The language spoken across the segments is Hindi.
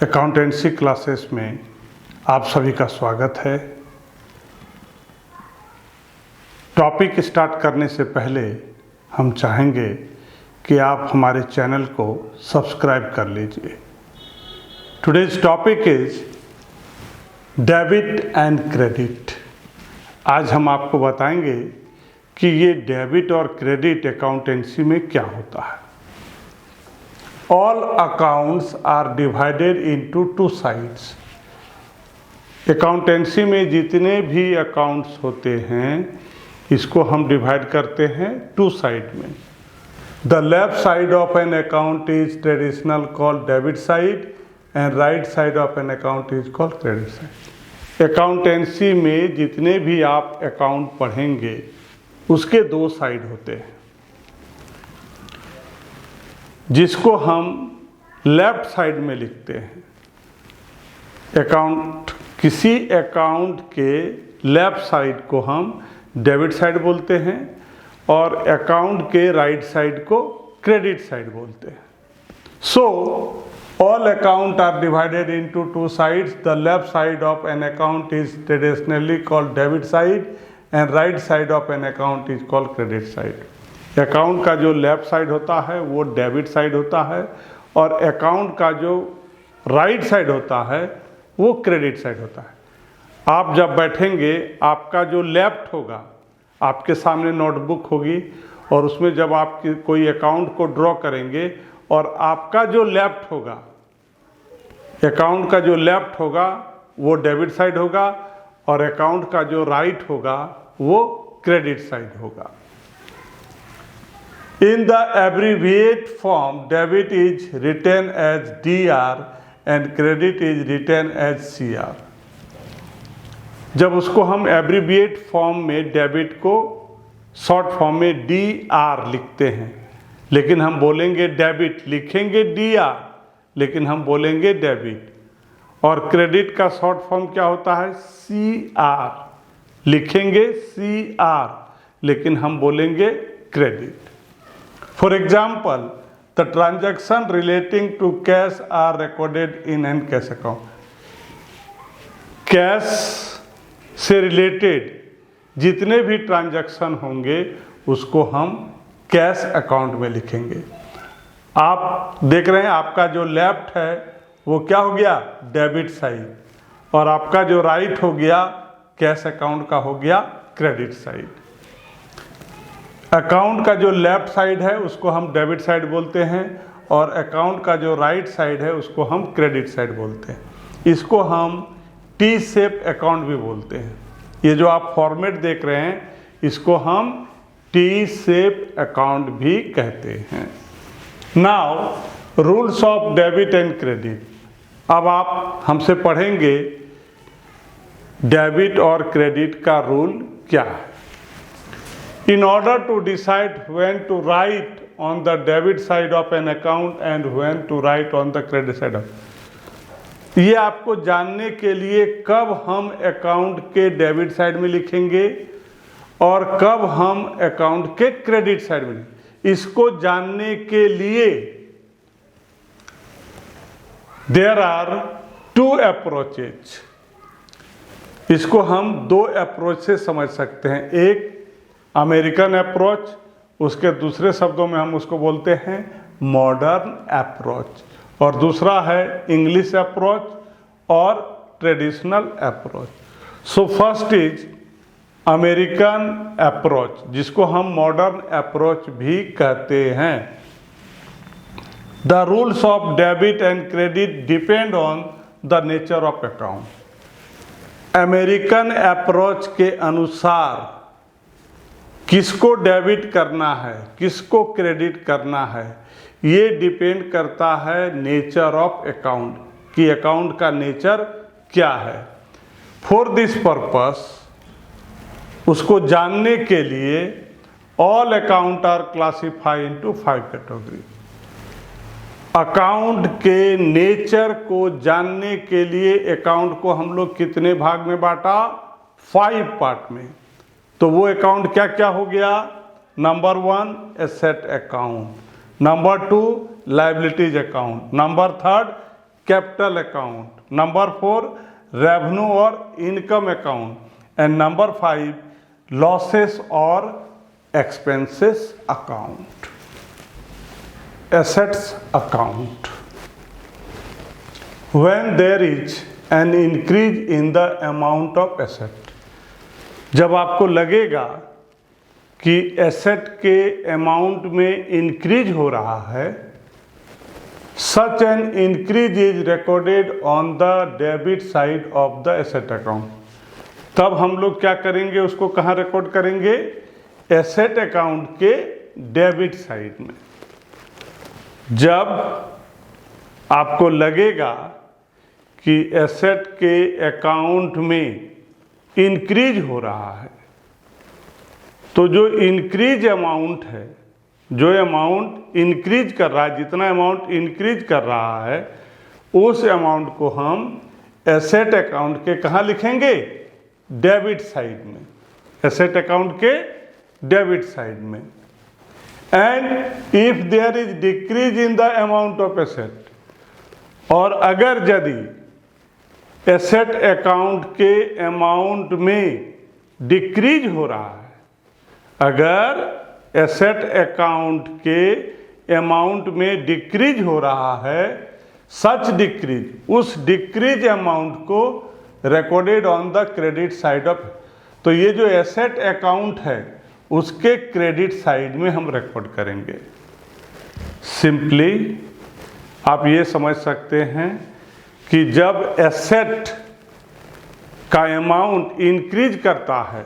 अकाउंटेंसी क्लासेस में आप सभी का स्वागत है। टॉपिक स्टार्ट करने से पहले हम चाहेंगे कि आप हमारे चैनल को सब्सक्राइब कर लीजिए। Today's topic is debit and credit. आज हम आपको बताएंगे कि ये डेबिट और क्रेडिट अकाउंटेंसी में क्या होता है। All accounts are divided into two sides. Accountancy में जितने भी अकाउंट्स होते हैं इसको हम डिवाइड करते हैं टू साइड में। The left side of an account is traditional called debit side and right side of an account is called credit side. Accountancy में जितने भी आप अकाउंट पढ़ेंगे उसके दो साइड होते हैं, जिसको हम लेफ्ट साइड में लिखते हैं। किसी अकाउंट के लेफ्ट साइड को हम डेबिट साइड बोलते हैं और अकाउंट के राइट साइड को क्रेडिट साइड बोलते हैं। So all account are divided into two sides. The left side of an account is traditionally called debit side and right side of an account is called credit side. Account का जो लेफ्ट साइड होता है वो डेबिट साइड होता है और अकाउंट का जो राइट साइड होता है वो क्रेडिट साइड होता है। आप जब बैठेंगे आपका जो लेफ्ट होगा, आपके सामने नोटबुक होगी और उसमें जब आप कोई अकाउंट को ड्रॉ करेंगे और आपका जो लेफ्ट होगा, अकाउंट का जो लेफ्ट होगा वो डेबिट साइड होगा और अकाउंट का जो राइट होगा वो क्रेडिट साइड होगा। In the abbreviate form, debit is written as DR and credit is written as CR. जब उसको हम एब्रीविएट फॉर्म में डेबिट को शॉर्ट फॉर्म में DR लिखते हैं, लेकिन हम बोलेंगे डेबिट, लिखेंगे DR लेकिन हम बोलेंगे डेबिट। और क्रेडिट का शॉर्ट फॉर्म क्या होता है? CR, लिखेंगे CR लेकिन हम बोलेंगे credit. For example, the transaction relating to cash are recorded in an cash account. Cash से रिलेटेड जितने भी ट्रांजैक्शन होंगे उसको हम कैश अकाउंट में लिखेंगे। आप देख रहे हैं आपका जो लेफ्ट है वो क्या हो गया? डेबिट साइड और आपका जो राइट हो गया कैश अकाउंट का हो गया क्रेडिट साइड। अकाउंट का जो लेफ्ट साइड है उसको हम डेबिट साइड बोलते हैं और अकाउंट का जो राइट साइड है उसको हम क्रेडिट साइड बोलते हैं। इसको हम टी शेप अकाउंट भी बोलते हैं। ये जो आप फॉर्मेट देख रहे हैं इसको हम टी शेप अकाउंट भी कहते हैं। Now rules of debit and credit. अब आप हमसे पढ़ेंगे डेबिट और क्रेडिट का रूल क्या है। In order to decide when to write on the debit side of an account and when to write on the credit side of, ये आपको जानने के लिए कब हम अकाउंट के डेबिट साइड में लिखेंगे और कब हम अकाउंट के क्रेडिट साइड में, इसको जानने के लिए there are two approaches। इसको हम दो अप्रोच से समझ सकते हैं। एक अमेरिकन अप्रोच, उसके दूसरे शब्दों में हम उसको बोलते हैं मॉडर्न अप्रोच, और दूसरा है इंग्लिश अप्रोच और traditional approach. So first is American approach, जिसको हम मॉडर्न अप्रोच भी कहते हैं। The rules of debit and credit depend on the nature of account. American approach के अनुसार किसको डेबिट करना है किसको क्रेडिट करना है ये डिपेंड करता है नेचर ऑफ अकाउंट, कि अकाउंट का नेचर क्या है। फॉर दिस पर्पस, उसको जानने के लिए all account are classified into 5 category. Account के नेचर को जानने के लिए अकाउंट को हम लोग कितने भाग में बांटा? 5 पार्ट में। तो वो अकाउंट क्या क्या हो गया? Number 1 asset account, number 2 liabilities account, number 3 capital account, number 4 revenue और income account, and number 5 losses और expenses account. Assets account, when there is an increase in the amount of asset, जब आपको लगेगा कि एसेट के अमाउंट में इंक्रीज हो रहा है, सच an increase is recorded on the debit side of the asset account, तब हम लोग क्या करेंगे, उसको कहाँ रिकॉर्ड करेंगे, एसेट अकाउंट के डेबिट साइड में। जब आपको लगेगा कि एसेट के अकाउंट में इंक्रीज हो रहा है, तो जो इंक्रीज अमाउंट है, जो अमाउंट इंक्रीज कर रहा है, जितना अमाउंट इंक्रीज कर रहा है, उस अमाउंट को हम एसेट अकाउंट के कहाँ लिखेंगे, डेबिट साइड में, एसेट अकाउंट के डेबिट साइड में। And if there is decrease in the amount of asset, और अगर यदि एसेट अकाउंट के अमाउंट में डिक्रीज हो रहा है, अगर एसेट अकाउंट के अमाउंट में डिक्रीज हो रहा है, सच डिक्रीज, उस डिक्रीज अमाउंट को recorded on the credit side of, तो ये जो एसेट अकाउंट है उसके क्रेडिट साइड में हम रिकॉर्ड करेंगे। सिंपली आप ये समझ सकते हैं कि जब एसेट का अमाउंट इंक्रीज करता है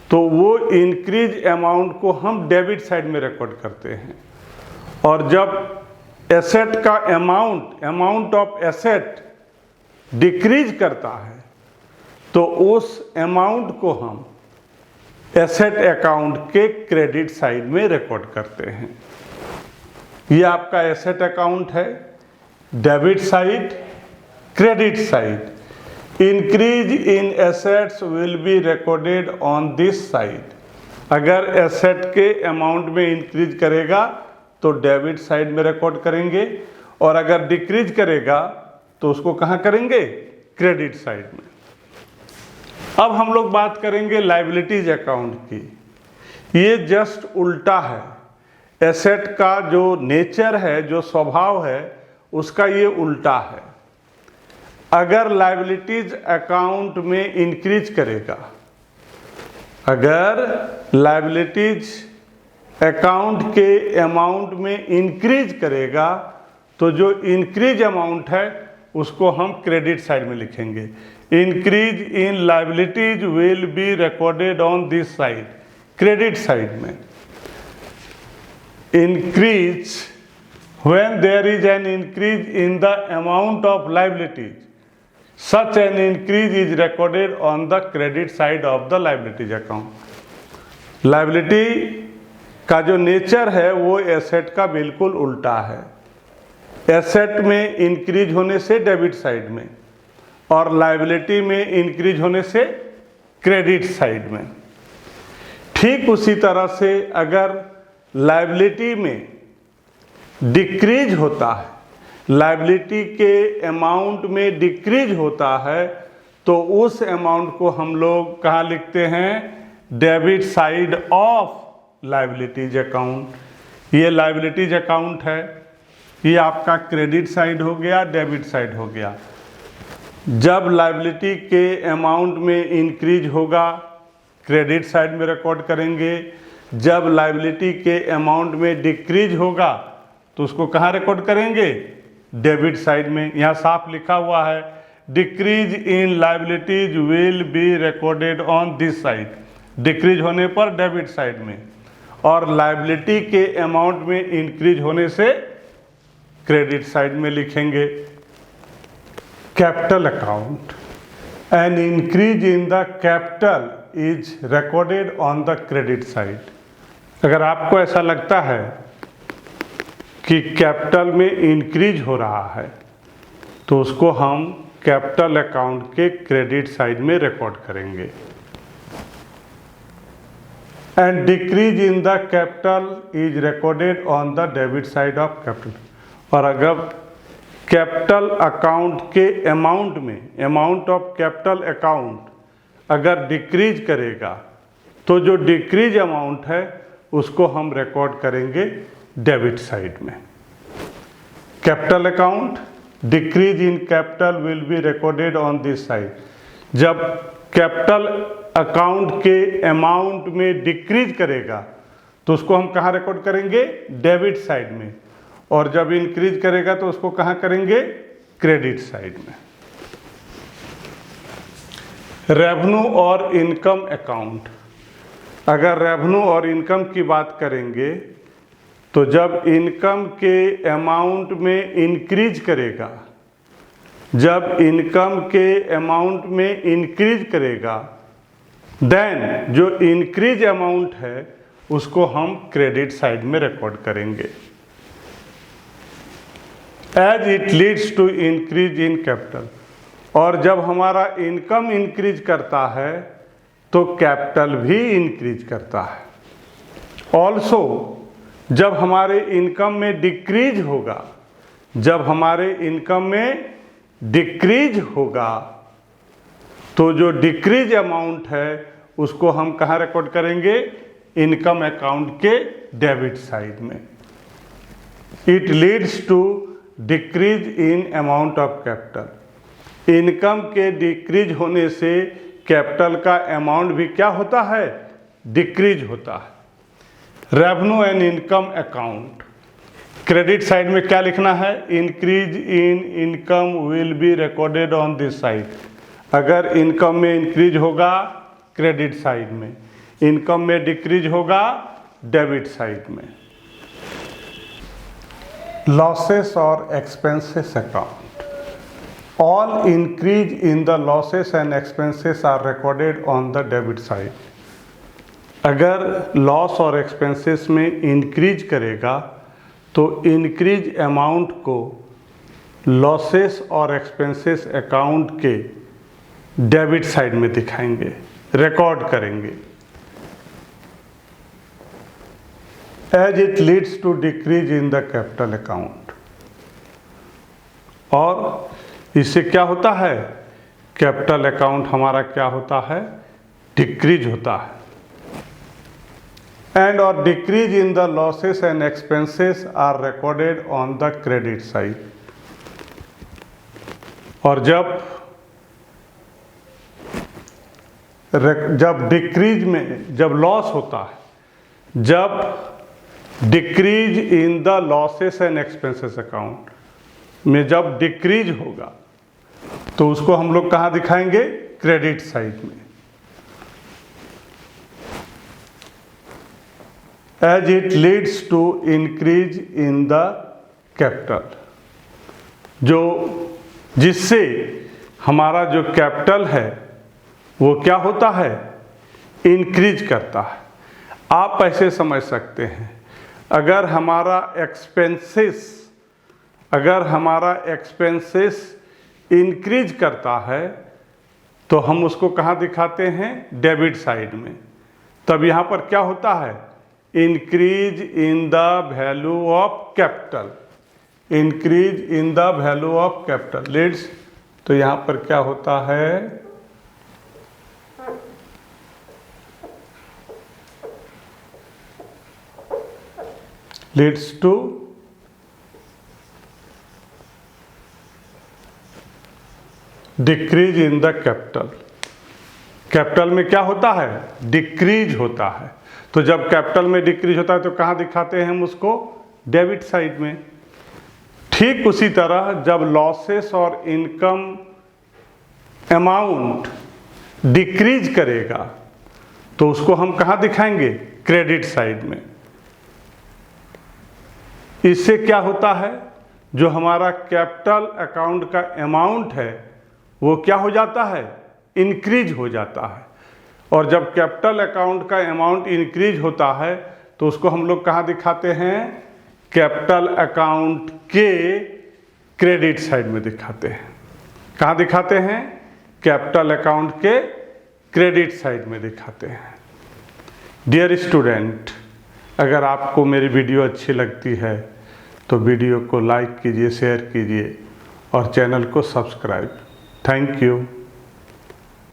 तो वो इंक्रीज अमाउंट को हम डेबिट साइड में रिकॉर्ड करते हैं, और जब एसेट का अमाउंट ऑफ एसेट डिक्रीज करता है तो उस अमाउंट को हम एसेट अकाउंट के क्रेडिट साइड में रिकॉर्ड करते हैं। ये आपका एसेट अकाउंट है, debit side, credit side. Increase in assets will be recorded on this side, अगर एसेट के अमाउंट में इंक्रीज करेगा तो डेबिट साइड में रिकॉर्ड करेंगे, और अगर डिक्रीज करेगा तो उसको कहाँ करेंगे, क्रेडिट साइड में। अब हम लोग बात करेंगे लायबिलिटीज अकाउंट की। ये जस्ट उल्टा है, एसेट का जो नेचर है, जो स्वभाव है, उसका ये उल्टा है। अगर लायबिलिटीज अकाउंट में इंक्रीज करेगा, अगर लायबिलिटीज अकाउंट के अमाउंट में इंक्रीज करेगा तो जो इंक्रीज अमाउंट है उसको हम क्रेडिट साइड में लिखेंगे। Increase in liabilities will be recorded on this side, credit side में। Increase when there is an increase in the amount of liabilities, such an increase is recorded on the credit side of the liabilities account. Liability का जो नेचर है वो एसेट का बिल्कुल उल्टा है। एसेट में इंक्रीज होने से डेबिट साइड में, और लायबिलिटी में इंक्रीज होने से क्रेडिट साइड में। ठीक उसी तरह से अगर लायबिलिटी में डिक्रीज होता है, लायबिलिटी के अमाउंट में डिक्रीज होता है, तो उस अमाउंट को हम लोग कहाँ लिखते हैं, debit side of liabilities account. ये लायबिलिटीज अकाउंट है, ये आपका क्रेडिट साइड हो गया, डेबिट साइड हो गया। जब लायबिलिटी के अमाउंट में इंक्रीज होगा क्रेडिट साइड में रिकॉर्ड करेंगे, जब लायबिलिटी के अमाउंट में डिक्रीज होगा तो उसको कहाँ रिकॉर्ड करेंगे, डेबिट साइड में। यहाँ साफ लिखा हुआ है, decrease in liabilities will be recorded on this side, decrease होने पर डेबिट साइड में, और लायबिलिटी के अमाउंट में इंक्रीज होने से क्रेडिट साइड में लिखेंगे। Capital account, N increase in the capital is recorded on the credit side. अगर आपको ऐसा लगता है कि कैपिटल में इंक्रीज हो रहा है तो उसको हम कैपिटल अकाउंट के क्रेडिट साइड में रिकॉर्ड करेंगे। And decrease in the capital is recorded on the debit side of capital, और अगर कैपिटल अकाउंट के अमाउंट में, अमाउंट ऑफ कैपिटल अकाउंट अगर डिक्रीज करेगा तो जो डिक्रीज अमाउंट है उसको हम रिकॉर्ड करेंगे डेबिट साइड में। Capital account decrease in capital will be recorded on this side. जब कैपिटल अकाउंट के अमाउंट में डिक्रीज करेगा तो उसको हम कहाँ रिकॉर्ड करेंगे? डेबिट साइड में। और जब इंक्रीज करेगा तो उसको कहाँ करेंगे? क्रेडिट साइड में। रेवेन्यू और इनकम अकाउंट, अगर रेवेन्यू और इनकम की बात करेंगे तो जब इनकम के अमाउंट में इंक्रीज करेगा, जब इनकम के अमाउंट में इंक्रीज करेगा, देन जो इंक्रीज अमाउंट है उसको हम क्रेडिट साइड में रिकॉर्ड करेंगे। As it leads to increase in capital, और जब हमारा इनकम इंक्रीज करता है तो कैपिटल भी इंक्रीज करता है। ऑल्सो जब हमारे इनकम में डिक्रीज होगा, जब हमारे इनकम में डिक्रीज होगा तो जो डिक्रीज अमाउंट है उसको हम कहाँ रिकॉर्ड करेंगे? इनकम अकाउंट के डेबिट साइड में। It leads to decrease in amount of capital, income के डिक्रीज होने से कैपिटल का अमाउंट भी क्या होता है? डिक्रीज होता है। Revenue and income account, credit side में क्या लिखना है? Increase in income will be recorded on this side. अगर इनकम में इंक्रीज होगा क्रेडिट साइड में, इनकम में डिक्रीज होगा डेबिट साइड में। लॉसेस और expenses account, all increase in the losses and expenses are recorded on the debit side. अगर लॉस और एक्सपेंसेस में इंक्रीज करेगा तो इंक्रीज अमाउंट को लॉसेस और एक्सपेंसेस अकाउंट के डेबिट साइड में दिखाएंगे, रिकॉर्ड करेंगे। As it leads to decrease in the capital account, और इससे क्या होता है? कैपिटल अकाउंट हमारा क्या होता है? डिक्रीज होता है। एंड और decrease in the losses and expenses are recorded on the credit side. और जब डिक्रीज में, जब लॉस होता है, जब decrease in the losses and expenses account में जब डिक्रीज होगा तो उसको हम लोग कहाँ दिखाएंगे? क्रेडिट साइड में। As it leads to increase in the capital, जो जिससे हमारा जो कैपिटल है वो क्या होता है? इंक्रीज करता है। आप ऐसे समझ सकते हैं, अगर हमारा एक्सपेंसेस इंक्रीज करता है तो हम उसको कहाँ दिखाते हैं? डेबिट साइड में। तब यहाँ पर क्या होता है? Increase in the value of capital, increase in the value of capital leads, तो यहाँ पर क्या होता है? Leads to decrease in the capital. Capital में क्या होता है? डिक्रीज होता है। तो जब कैपिटल में डिक्रीज होता है तो कहाँ दिखाते हैं हम उसको? डेबिट साइड में। ठीक उसी तरह जब लॉसेस और इनकम अमाउंट डिक्रीज करेगा तो उसको हम कहाँ दिखाएंगे? क्रेडिट साइड में। इससे क्या होता है? जो हमारा कैपिटल अकाउंट का अमाउंट है वो क्या हो जाता है? इंक्रीज हो जाता है। और जब कैपिटल अकाउंट का अमाउंट इंक्रीज होता है तो उसको हम लोग कहाँ दिखाते हैं? कैपिटल अकाउंट के क्रेडिट साइड में दिखाते हैं। कहाँ दिखाते हैं? कैपिटल अकाउंट के क्रेडिट साइड में दिखाते हैं। डियर स्टूडेंट, अगर आपको मेरी वीडियो अच्छी लगती है तो वीडियो को लाइक कीजिए, शेयर कीजिए और चैनल को सब्सक्राइब। Thank you.